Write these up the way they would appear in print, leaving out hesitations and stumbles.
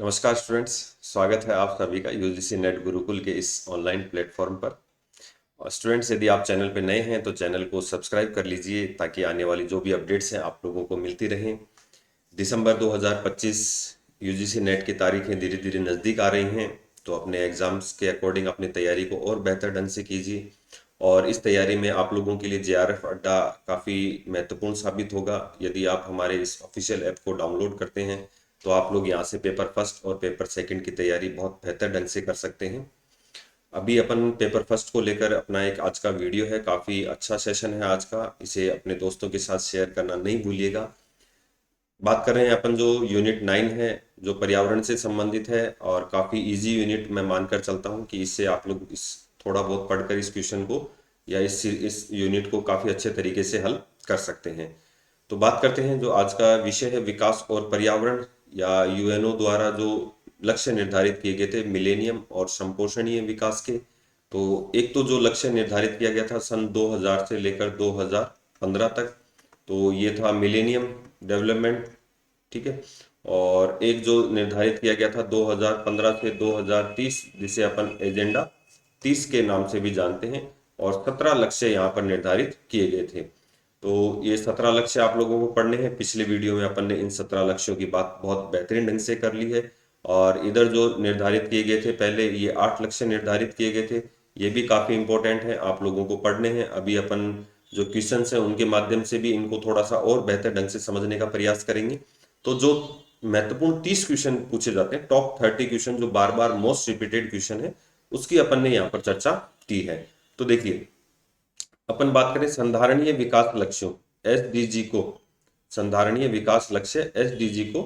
नमस्कार स्टूडेंट्स। स्वागत है आप सभी का यूजीसी नेट गुरुकुल के इस ऑनलाइन प्लेटफॉर्म पर। और स्टूडेंट्स, यदि आप चैनल पर नए हैं तो चैनल को सब्सक्राइब कर लीजिए ताकि आने वाली जो भी अपडेट्स हैं आप लोगों को मिलती रहें। दिसंबर 2025 यूजीसी नेट की तारीखें धीरे धीरे नज़दीक आ रही हैं, तो अपने एग्ज़ाम्स के अकॉर्डिंग अपनी तैयारी को और बेहतर ढंग से कीजिए। और इस तैयारी में आप लोगों के लिए जेआरएफ अड्डा काफ़ी महत्वपूर्ण साबित होगा। यदि आप हमारे इस ऑफिशियल ऐप को डाउनलोड करते हैं तो आप लोग यहाँ से पेपर फर्स्ट और पेपर सेकंड की तैयारी बहुत बेहतर ढंग से कर सकते हैं। अभी अपन पेपर फर्स्ट को लेकर अपना एक आज का वीडियो है, काफ़ी अच्छा सेशन है आज का, इसे अपने दोस्तों के साथ शेयर करना नहीं भूलिएगा। बात कर रहे हैं अपन जो यूनिट 9 है, जो पर्यावरण से संबंधित है, और काफ़ी इजी यूनिट मैं मानकर चलता हूँ कि इससे आप लोग इस थोड़ा बहुत पढ़कर इस क्वेश्चन को या इस यूनिट को काफ़ी अच्छे तरीके से हल कर सकते हैं। तो बात करते हैं, जो आज का विषय है विकास और पर्यावरण, या यूएनओ द्वारा जो लक्ष्य निर्धारित किए गए थे मिलेनियम और संपोषणीय विकास के। तो एक तो जो लक्ष्य निर्धारित किया गया था सन 2000 से लेकर 2015 तक, तो ये था मिलेनियम डेवलपमेंट, ठीक है। और एक जो निर्धारित किया गया था 2015 से 2030, जिसे अपन एजेंडा 30 के नाम से भी जानते हैं, और 17 लक्ष्य यहाँ पर निर्धारित किए गए थे। तो ये 17 लक्ष्य आप लोगों को पढ़ने हैं। पिछले वीडियो में अपन ने इन 17 लक्ष्यों की बात बहुत बेहतरीन ढंग से कर ली है। और इधर जो निर्धारित किए गए थे पहले, ये 8 लक्ष्य निर्धारित किए गए थे, ये भी काफ़ी इंपॉर्टेंट है, आप लोगों को पढ़ने हैं। अभी अपन जो क्वेश्चंस हैं उनके माध्यम से भी इनको थोड़ा सा और बेहतर ढंग से समझने का प्रयास करेंगे। तो जो महत्वपूर्ण 30 क्वेश्चन पूछे जाते हैं, टॉप 30 क्वेश्चन जो बार बार मोस्ट रिपीटेड क्वेश्चन है, उसकी अपन ने यहाँ पर चर्चा की है। तो देखिए, अपन बात करें संधारणीय विकास लक्ष्यों एसडीजी को, संधारणीय विकास लक्ष्य एसडीजी को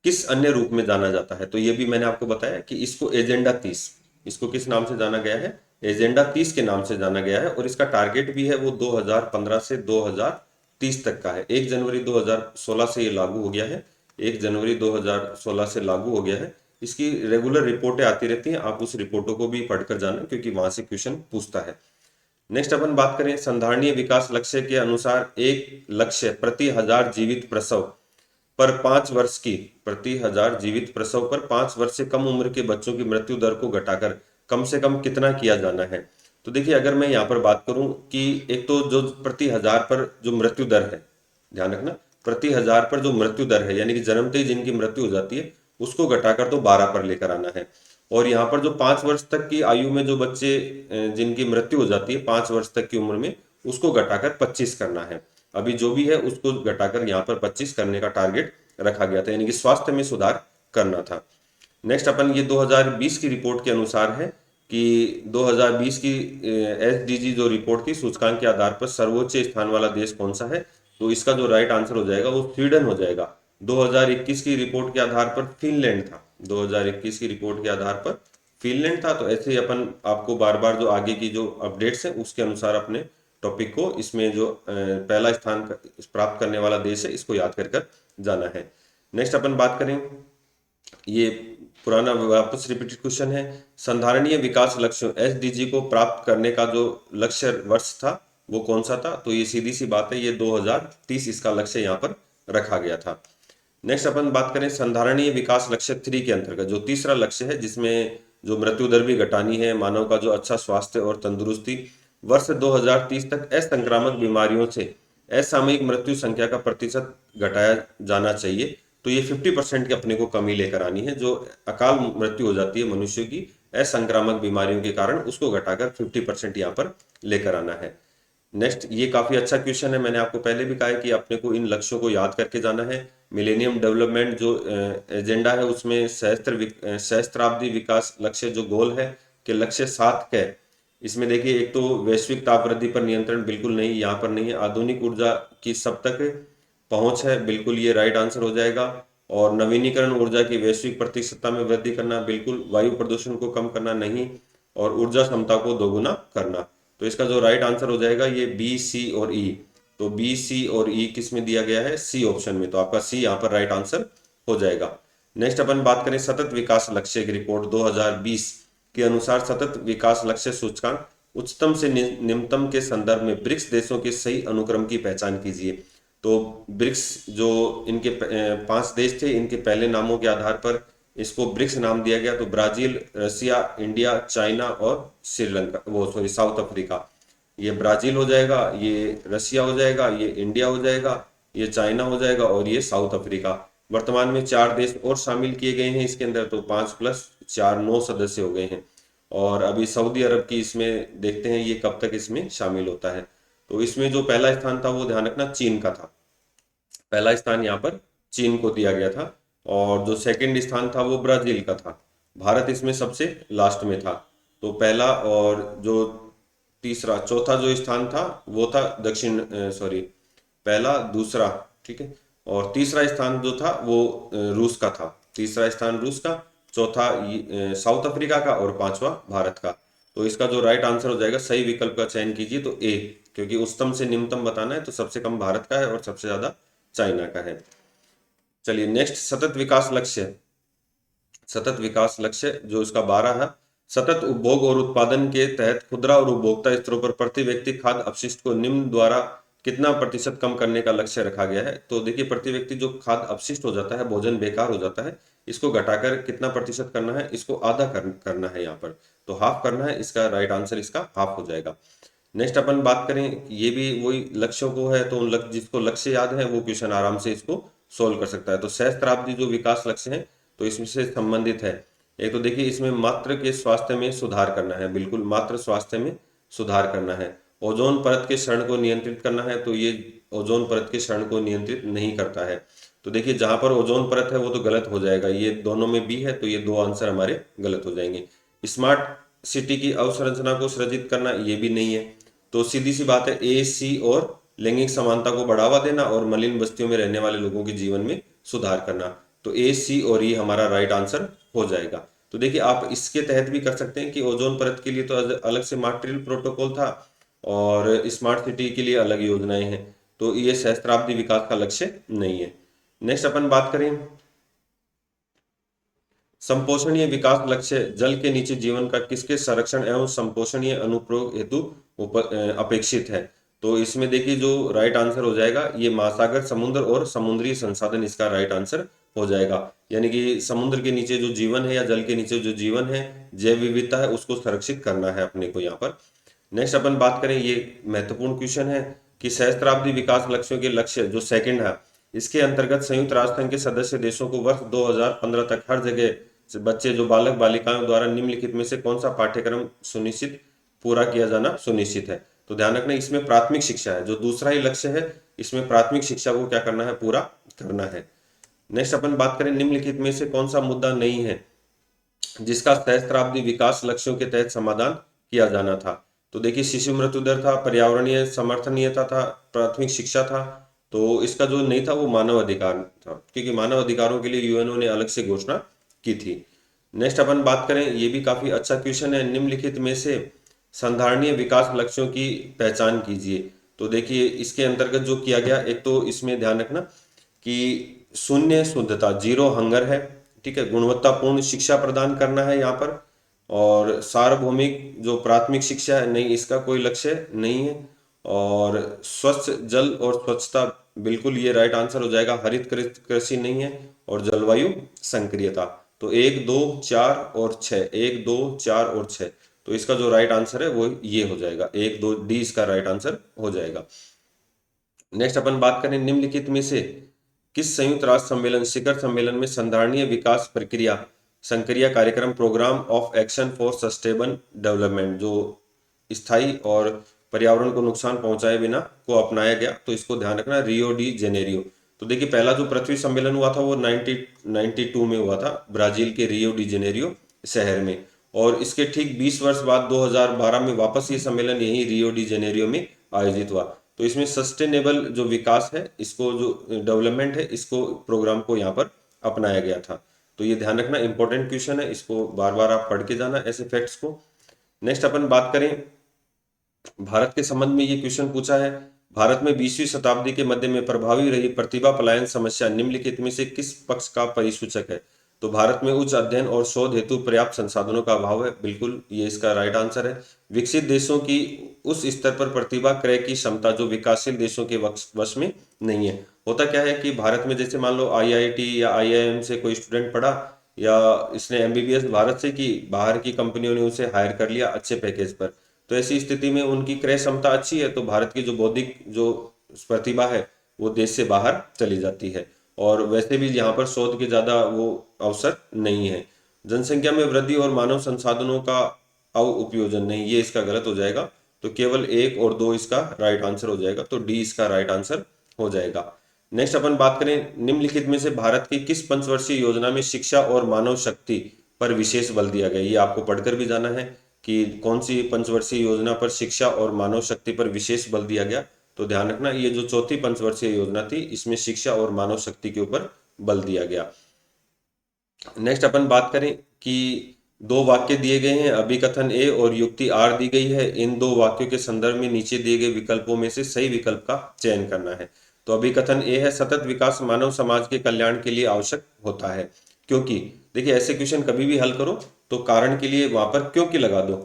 किस अन्य रूप में जाना जाता है, तो ये भी मैंने आपको बताया कि इसको एजेंडा 30, इसको किस नाम से जाना गया है, एजेंडा 30 के नाम से जाना गया है। और इसका टारगेट भी है वो 2015 से 2030 तक का है। 1 जनवरी 2016 से ये लागू हो गया है, 1 जनवरी 2016 से लागू हो गया है। इसकी रेगुलर रिपोर्टें आती रहती हैं, आप उस रिपोर्टों को भी पढ़कर जाना, क्योंकि वहां से क्वेश्चन पूछता है। नेक्स्ट अपन बात करें संधारणीय विकास लक्ष्य के अनुसार, एक लक्ष्य प्रति हजार जीवित प्रसव पर 5 वर्ष की, प्रति हजार जीवित प्रसव पर 5 वर्ष से कम उम्र के बच्चों की मृत्यु दर को घटाकर कम से कम कितना किया जाना है। तो देखिए, अगर मैं यहाँ पर बात करूं कि एक तो जो प्रति हजार पर जो मृत्यु दर है, ध्यान रखना, प्रति हजार पर जो मृत्यु दर है, यानी कि जन्मते ही जिनकी मृत्यु हो जाती है, उसको घटाकर तो 12 पर लेकर आना है। और यहाँ पर जो 5 वर्ष तक की आयु में जो बच्चे जिनकी मृत्यु हो जाती है 5 वर्ष तक की उम्र में, उसको घटाकर 25 करना है। अभी जो भी है उसको घटाकर यहाँ पर 25 करने का टारगेट रखा गया था, यानी कि स्वास्थ्य में सुधार करना था। नेक्स्ट अपन ये 2020 की रिपोर्ट के अनुसार है कि 2020 की एसडीजी जो रिपोर्ट थी, सूचकांक के आधार पर सर्वोच्च स्थान वाला देश कौन सा है, तो इसका जो राइट आंसर हो जाएगा वो स्वीडन हो जाएगा। 2021 की रिपोर्ट के आधार पर फिनलैंड था, 2021 की रिपोर्ट के आधार पर फिनलैंड था। तो ऐसे ही अपन आपको बार बार जो आगे की जो अपडेट्स है उसके अनुसार अपने टॉपिक को, इसमें जो पहला स्थान प्राप्त करने वाला देश है, इसको याद कर जाना है। नेक्स्ट अपन बात करें, ये पुराना वापस रिपीटेड क्वेश्चन है, संधारणीय विकास लक्ष्यों एसडीजी को प्राप्त करने का जो लक्ष्य वर्ष था वो कौन सा था, तो ये सीधी सी बात है, ये 2030 इसका लक्ष्य यहाँ पर रखा गया था। नेक्स्ट अपन बात करें संधारणीय विकास लक्ष्य 3 के अंतर्गत, जो तीसरा लक्ष्य है जिसमें जो मृत्यु दर भी घटानी है, मानव का जो अच्छा स्वास्थ्य और तंदुरुस्ती, वर्ष 2030 तक असंक्रामक बीमारियों से असामयिक मृत्यु संख्या का प्रतिशत घटाया जाना चाहिए। तो ये 50% की अपने को कमी लेकर आनी है, जो अकाल मृत्यु हो जाती है मनुष्य की असंक्रामक बीमारियों के कारण, उसको घटाकर 50% यहाँ पर लेकर आना है। नेक्स्ट, ये काफी अच्छा क्वेश्चन है, मैंने आपको पहले भी कहा है कि अपने को इन लक्ष्यों को याद करके जाना है। मिलेनियम डेवलपमेंट जो एजेंडा है उसमें सहस्त्राब्दी विकास लक्ष्य जो गोल है कि लक्ष्य 7 के, इसमें देखिए एक तो वैश्विक ताप वृद्धि पर नियंत्रण बिल्कुल नहीं, यहाँ पर नहीं है। आधुनिक ऊर्जा की सब तक पहुंच है, बिल्कुल ये राइट आंसर हो जाएगा। और नवीनीकरण ऊर्जा की वैश्विक प्रतिशतता में वृद्धि करना बिल्कुल, वायु प्रदूषण को कम करना नहीं, और ऊर्जा क्षमता को दोगुना करना। तो इसका जो राइट आंसर हो जाएगा ये बी, सी और ई। तो बी, सी और ई किस में दिया गया है, सी ऑप्शन में, तो आपका सी यहाँ पर राइट आंसर हो जाएगा। नेक्स्ट अपन बात करें सतत विकास लक्ष्य की रिपोर्ट 2020 के अनुसार, सतत विकास लक्ष्य सूचकांक उच्चतम से निम्नतम के संदर्भ में ब्रिक्स देशों के सही अनुक्रम की पहचान कीजिए। तो ब्रिक्स जो इनके 5 देश थे, इनके पहले नामों के आधार पर इसको ब्रिक्स नाम दिया गया। तो ब्राजील, रसिया, इंडिया, चाइना और श्रीलंका, वो सॉरी साउथ अफ्रीका। ये ब्राजील हो जाएगा, ये रसिया हो जाएगा, ये इंडिया हो जाएगा, ये चाइना हो जाएगा और ये साउथ अफ्रीका। वर्तमान में 4 देश और शामिल किए गए हैं इसके अंदर, तो 5 प्लस 4 9 सदस्य हो गए हैं। और अभी सऊदी अरब की इसमें देखते हैं ये कब तक इसमें शामिल होता है। तो इसमें जो पहला स्थान था वो ध्यान रखना चीन का था, पहला स्थान यहाँ पर चीन को दिया गया था। और जो सेकंड स्थान था वो ब्राजील का था। भारत इसमें सबसे लास्ट में था। तो पहला और जो तीसरा चौथा जो स्थान था वो था दक्षिण सॉरी पहला दूसरा, ठीक है, और तीसरा स्थान जो था वो रूस का था। तीसरा स्थान रूस का, चौथा साउथ अफ्रीका का और पांचवा भारत का। तो इसका जो राइट आंसर हो जाएगा, सही विकल्प का चयन कीजिए तो ए, क्योंकि उच्चतम से निम्नतम बताना है तो सबसे कम भारत का है और सबसे ज्यादा चाइना का है। चलिए नेक्स्ट, सतत विकास लक्ष्य। सतत विकास लक्ष्य जो इसका 12 है, सतत उपभोग और उत्पादन के तहत खुदरा और उपभोक्ता स्तरों पर प्रति व्यक्ति खाद्य अपशिष्ट को निम्न द्वारा कितना प्रतिशत कम करने का लक्ष्य रखा गया है। तो देखिए प्रति व्यक्ति जो खाद्य अपशिष्ट हो जाता है, भोजन बेकार हो जाता है, इसको घटाकर कितना प्रतिशत करना है, इसको आधा करना है यहाँ पर। तो हाफ करना है, इसका राइट आंसर इसका हाफ हो जाएगा। नेक्स्ट अपन बात करें, ये भी वही लक्ष्यों को है, तो जिसको लक्ष्य याद है वो क्वेश्चन आराम से इसको सोल्व कर सकता है। तो सहस्त्राब्दी जो विकास लक्ष्य है तो इसमें से संबंधित है। एक तो देखिए इसमें मातृ के स्वास्थ्य में सुधार करना है, बिल्कुल मातृ स्वास्थ्य में सुधार करना है। ओजोन परत के क्षरण को नियंत्रित करना है, तो ये ओजोन परत के क्षरण को नियंत्रित नहीं करता है। तो देखिए जहां पर ओजोन परत है वो तो गलत हो जाएगा, ये दोनों में बी है, तो ये दो आंसर हमारे गलत हो जाएंगे। स्मार्ट सिटी की अवसंरचना को सृजित करना, ये भी नहीं है। तो सीधी सी बात है, ए, सी और लैंगिक समानता को बढ़ावा देना और मलिन बस्तियों में रहने वाले लोगों के जीवन में सुधार करना। तो ए, सी और ई हमारा राइट आंसर हो जाएगा। तो देखिए आप इसके तहत भी कर सकते हैं कि ओजोन परत के लिए तो अलग से मॉन्ट्रियल प्रोटोकॉल था और स्मार्ट सिटी के लिए अलग योजनाएं हैं। तो ये सहस्त्राब्दी विकास का लक्ष्य नहीं है। नेक्स्ट अपन बात करें, संपोषणीय विकास लक्ष्य जल के नीचे जीवन का किसके संरक्षण एवं संपोषणीय अनुप्रयोग हेतु अपेक्षित है। तो इसमें देखिए जो राइट आंसर हो जाएगा ये महासागर, समुद्र और समुद्री संसाधन इसका राइट आंसर हो जाएगा। यानी कि समुद्र के नीचे जो जीवन है या जल के नीचे जो जीवन है, जैव विविधता है, उसको संरक्षित करना है अपने को यहाँ पर। नेक्स्ट अपन बात करें, ये महत्वपूर्ण क्वेश्चन है कि सहस्त्राब्दी विकास लक्ष्यों के लक्ष्य जो सेकंड है, इसके अंतर्गत संयुक्त राष्ट्र संघ के सदस्य देशों को वर्ष 2015 तक हर जगह से बच्चे जो बालक बालिकाओं द्वारा निम्नलिखित में से कौन सा पाठ्यक्रम सुनिश्चित पूरा किया जाना सुनिश्चित है। तो ध्यान रखना इसमें प्राथमिक शिक्षा है, जो दूसरा ही लक्ष्य है, इसमें प्राथमिक शिक्षा को क्या करना है, पूरा करना है। नेक्स्ट अपन बात करें, निम्नलिखित में से कौन सा मुद्दा नहीं है जिसका सहस्त्राब्दी विकास लक्ष्यों के तहत समाधान किया जाना था। तो देखिए शिशु मृत्यु दर था, पर्यावरणीय समर्थनीयता था, प्राथमिक शिक्षा था। तो इसका जो नहीं था वो मानव अधिकार था, क्योंकि मानव अधिकारों के लिए यूएनओ ने अलग से घोषणा की थी। नेक्स्ट अपन बात करें, ये भी काफी अच्छा क्वेश्चन है, निम्नलिखित में से संधारणीय विकास लक्ष्यों की पहचान कीजिए। तो देखिए इसके अंतर्गत जो किया गया, एक तो इसमें ध्यान रखना कि शून्य शुद्धता, जीरो हंगर है, ठीक है, गुणवत्तापूर्ण शिक्षा प्रदान करना है यहाँ पर, और सार्वभौमिक जो प्राथमिक शिक्षा है, नहीं इसका कोई लक्ष्य नहीं है, और स्वच्छ जल और स्वच्छता, बिल्कुल ये राइट आंसर हो जाएगा। हरित कृषि नहीं है, और जलवायु संक्रियता। तो 1 2 4 और 6, 1 2 4 और 6, तो इसका जो राइट आंसर है वो ये हो जाएगा, 1 2 डी इसका राइट आंसर हो जाएगा। नेक्स्ट अपन बात करें, निम्नलिखित में से किस संयुक्त राष्ट्र सम्मेलन शिखर सम्मेलन में संधारणीय विकास प्रक्रिया संक्रिया कार्यक्रम programme of action for sustainable development जो स्थायी और पर्यावरण को नुकसान पहुंचाए बिना को अपनाया गया। तो इसको ध्यान रखना, रियो डी जेनेरियो। तो देखिए पहला जो पृथ्वी सम्मेलन हुआ था वो 1992 में हुआ था, ब्राजील के रियो डी जेनेरियो शहर में। और इसके ठीक 20 वर्ष बाद 2012 में वापस ये सम्मेलन यही रियो डी जेनेरियो में आयोजित हुआ। तो इसमें सस्टेनेबल जो विकास है, इसको जो डेवलपमेंट है, इसको प्रोग्राम को यहाँ पर अपनाया गया था। तो ये ध्यान रखना, इंपॉर्टेंट क्वेश्चन है, इसको बार बार आप पढ़ के जाना ऐसे फैक्ट्स को। नेक्स्ट अपन बात करें, भारत के संबंध में ये क्वेश्चन पूछा है, भारत में 20वीं शताब्दी के मध्य में प्रभावी रही प्रतिभा पलायन समस्या निम्नलिखित में से किस पक्ष का परिसूचक है। तो भारत में उच्च अध्ययन और शोध हेतु पर्याप्त संसाधनों का अभाव है, बिल्कुल ये इसका राइट आंसर है। विकसित देशों की उस स्तर पर प्रतिभा क्रय की क्षमता जो विकासशील देशों के वश में नहीं है। होता क्या है कि भारत में जैसे मान लो आईआईटी या आईआईएम से कोई स्टूडेंट पढ़ा या इसने एमबीबीएस भारत से की, बाहर की कंपनियों ने उसे हायर कर लिया अच्छे पैकेज पर, तो ऐसी स्थिति में उनकी क्रय क्षमता अच्छी है तो भारत की जो बौद्धिक जो प्रतिभा है वो देश से बाहर चली जाती है। और वैसे भी यहाँ पर शोध के ज़्यादा वो अवसर नहीं है। जनसंख्या में वृद्धि और मानव संसाधनों का उपयोजन नहीं, ये इसका गलत हो जाएगा। तो केवल 1 और 2 इसका राइट आंसर हो जाएगा, तो डी इसका राइट आंसर हो जाएगा। नेक्स्ट अपन बात करें, निम्नलिखित में से भारत की किस पंचवर्षीय योजना में शिक्षा और मानव शक्ति पर विशेष बल दिया गया। ये आपको पढ़कर भी जाना है कि कौन सी पंचवर्षीय योजना पर शिक्षा और मानव शक्ति पर विशेष बल दिया गया। तो ध्यान रखना, ये जो चौथी पंचवर्षीय योजना थी इसमें शिक्षा और मानव शक्ति के ऊपर बल दिया गया। नेक्स्ट अपन बात करें कि 2 वाक्य दिए गए हैं, अभिकथन ए और युक्ति आर दी गई है। इन 2 वाक्यों के संदर्भ में नीचे दिए गए विकल्पों में से सही विकल्प का चयन करना है। तो अभिकथन ए है, सतत विकास मानव समाज के कल्याण के लिए आवश्यक होता है। क्योंकि देखिए, ऐसे क्वेश्चन कभी भी हल करो तो कारण के लिए वहां पर क्योंकि लगा दो।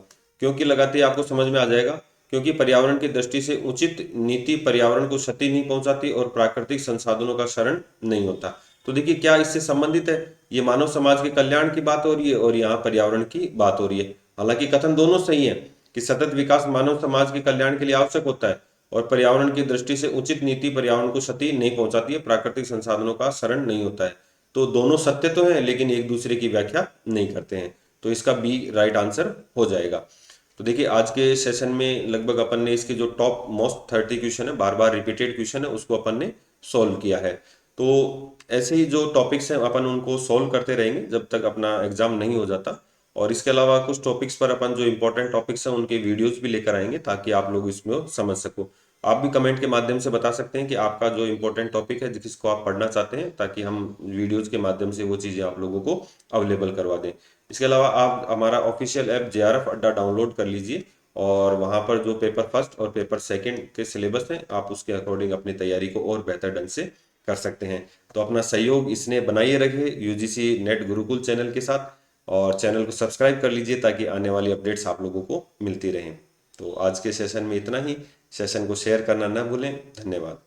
क्योंकि लगाते ही आपको समझ में आ जाएगा, क्योंकि पर्यावरण की दृष्टि से उचित नीति पर्यावरण को क्षति नहीं पहुंचाती और प्राकृतिक संसाधनों का शरण नहीं होता। तो देखिए क्या इससे संबंधित है, ये मानव समाज के कल्याण की बात हो रही है और यहाँ पर्यावरण की बात हो रही है। हालांकि कथन दोनों सही है कि सतत विकास मानव समाज के कल्याण के लिए आवश्यक होता है और पर्यावरण की दृष्टि से उचित नीति पर्यावरण को क्षति नहीं पहुंचाती है, प्राकृतिक संसाधनों का शरण नहीं होता है। तो दोनों सत्य तो हैं लेकिन एक दूसरे की व्याख्या नहीं करते हैं, तो इसका बी राइट आंसर हो जाएगा। तो देखिए आज के सेशन में लगभग अपन ने इसके जो टॉप मोस्ट 30 क्वेश्चन है, बार बार रिपीटेड क्वेश्चन है, उसको अपन ने सोल्व किया है। तो ऐसे ही जो टॉपिक्स हैं अपन उनको सोल्व करते रहेंगे जब तक अपना एग्जाम नहीं हो जाता। और इसके अलावा कुछ टॉपिक्स पर अपन जो इंपॉर्टेंट टॉपिक्स हैं उनके वीडियोस भी लेकर आएंगे ताकि आप लोग इसमें समझ सको। आप भी कमेंट के माध्यम से बता सकते हैं कि आपका जो इंपॉर्टेंट टॉपिक है जिसको आप पढ़ना चाहते हैं, ताकि हम वीडियोज के माध्यम से वो चीज़ें आप लोगों को अवेलेबल करवा दें। इसके अलावा आप हमारा ऑफिशियल ऐप जेआरएफ अड्डा डाउनलोड कर लीजिए और वहाँ पर जो पेपर फर्स्ट और पेपर सेकंड के सिलेबस हैं आप उसके अकॉर्डिंग अपनी तैयारी को और बेहतर ढंग से कर सकते हैं। तो अपना सहयोग इसने बनाए रखे यूजीसी नेट गुरुकुल चैनल के साथ, और चैनल को सब्सक्राइब कर लीजिए ताकि आने वाली अपडेट्स आप लोगों को मिलती रहें। तो आज के सेशन में इतना ही, सेशन को शेयर करना न भूलें। धन्यवाद।